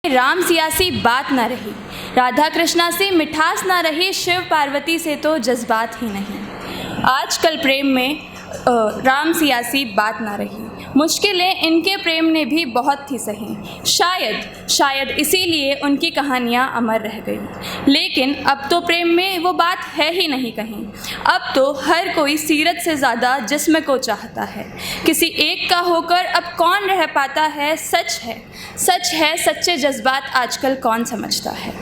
राम सिया सी बात ना रही, राधा कृष्णा से मिठास ना रही, शिव पार्वती से तो जज्बात ही नहीं। आजकल प्रेम में राम सिया सी बात ना रही, मुश्किलें इनके प्रेम ने भी बहुत थी सही। शायद इसीलिए उनकी कहानियाँ अमर रह गई। लेकिन अब तो प्रेम में वो बात है ही नहीं कहीं। अब तो हर कोई सीरत से ज़्यादा जिस्म को चाहता है। किसी एक का होकर अब कौन रह पाता है। सच है सच्चे जज्बात आजकल कौन समझता है।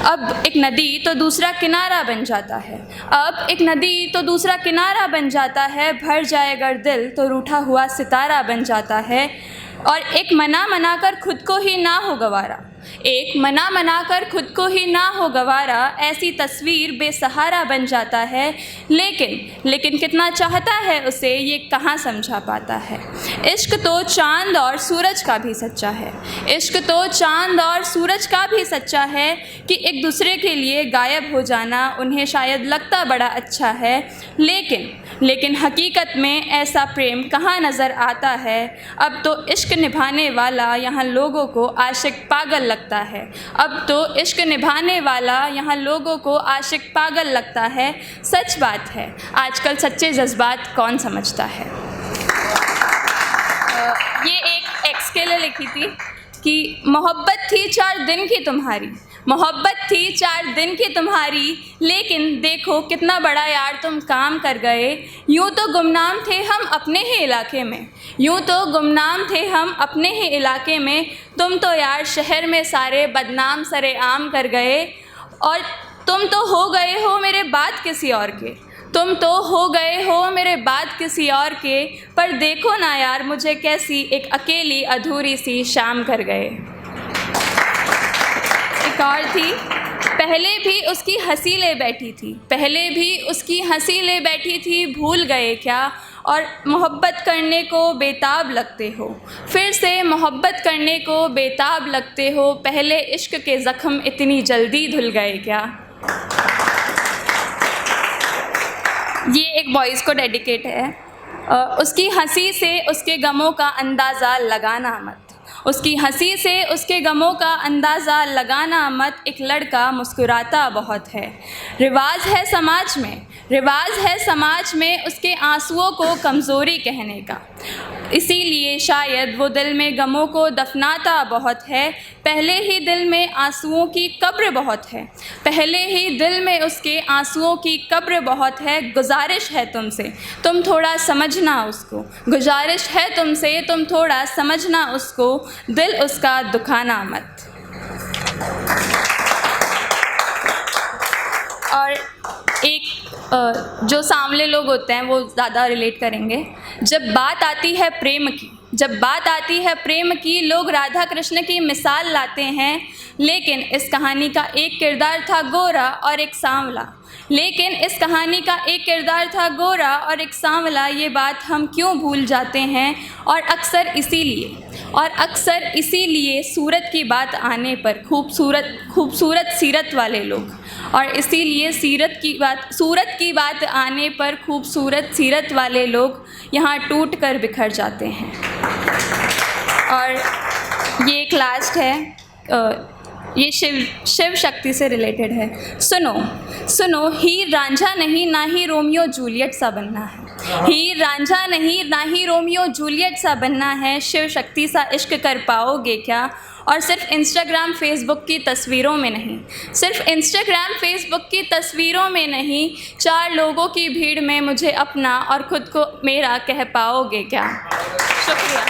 अब एक नदी तो दूसरा किनारा बन जाता है। अब एक नदी तो दूसरा किनारा बन जाता है। भर जाए अगर दिल तो रूठा हुआ सितारा बन जाता है। और एक मना कर खुद को ही ना हो गवारा, एक मना कर खुद को ही ना हो गवारा, ऐसी तस्वीर बेसहारा बन जाता है। लेकिन कितना चाहता है उसे ये कहाँ समझा पाता है। इश्क तो चांद और सूरज का भी सच्चा है। इश्क तो चांद और सूरज का भी सच्चा है कि एक दूसरे के लिए गायब हो जाना उन्हें शायद लगता बड़ा अच्छा है। लेकिन हकीकत में ऐसा प्रेम कहाँ नज़र आता है। अब तो इश्क निभाने वाला यहाँ लोगों को आशिक पागल लगता है। अब तो इश्क निभाने वाला यहाँ लोगों को आशिक पागल लगता है। सच बात है आजकल सच्चे जज्बात कौन समझता है। ये एक एक्स के लिए लिखी थी कि मोहब्बत थी 4 दिन की तुम्हारी, मोहब्बत थी 4 दिन की तुम्हारी, लेकिन देखो कितना बड़ा यार तुम काम कर गए। यूँ तो गुमनाम थे हम अपने ही इलाके में, यूँ तो गुमनाम थे हम अपने ही इलाके में, तुम तो यार शहर में सारे बदनाम सरेआम कर गए। और तुम तो हो गए हो मेरे बाद किसी और के, तुम तो हो गए हो मेरे बाद किसी और के, पर देखो ना यार मुझे कैसी एक अकेली अधूरी सी शाम कर गए। एक और थी, पहले भी उसकी हंसी ले बैठी थी, पहले भी उसकी हंसी ले बैठी थी, भूल गए क्या। और मोहब्बत करने को बेताब लगते हो, फिर से मोहब्बत करने को बेताब लगते हो, पहले इश्क के ज़ख्म इतनी जल्दी धुल गए क्या। ये एक बॉयज़ को डेडिकेट है। उसकी हंसी से उसके गमों का अंदाज़ा लगाना मत, उसकी हंसी से उसके गमों का अंदाज़ा लगाना मत, एक लड़का मुस्कुराता बहुत है। रिवाज है समाज में उसके आंसुओं को कमज़ोरी कहने का, इसीलिए शायद वो दिल में गमों को दफनाता बहुत है। पहले ही दिल में आंसुओं की कब्र बहुत है, पहले ही दिल में उसके आंसुओं की कब्र बहुत है। गुजारिश है तुमसे तुम थोड़ा समझना उसको, गुजारिश है तुमसे तुम थोड़ा समझना उसको, दिल उसका दुखाना मत। और एक जो सांवले लोग होते हैं वो ज़्यादा रिलेट करेंगे। जब बात आती है प्रेम की, लोग राधा कृष्ण की मिसाल लाते हैं, लेकिन इस कहानी का एक किरदार था गोरा और एक सांवला, लेकिन इस कहानी का एक किरदार था गोरा और एक सांवला। ये बात हम क्यों भूल जाते हैं। और अक्सर इसीलिए सूरत की बात आने पर खूबसूरत सीरत वाले लोग, और इसीलिए सूरत की बात आने पर खूबसूरत सीरत वाले लोग यहाँ टूट कर बिखर जाते हैं। और ये एक लास्ट है, ये शिव शक्ति से रिलेटेड है। सुनो हीर रांझा नहीं ना ही रोमियो जूलियट सा बनना है, हीर रांझा नहीं ना ही रोमियो जूलियट सा बनना है, शिव शक्ति सा इश्क कर पाओगे क्या। और सिर्फ इंस्टाग्राम फेसबुक की तस्वीरों में नहीं, सिर्फ इंस्टाग्राम फेसबुक की तस्वीरों में नहीं, 4 लोगों की भीड़ में मुझे अपना और ख़ुद को मेरा कह पाओगे क्या। शुक्रिया।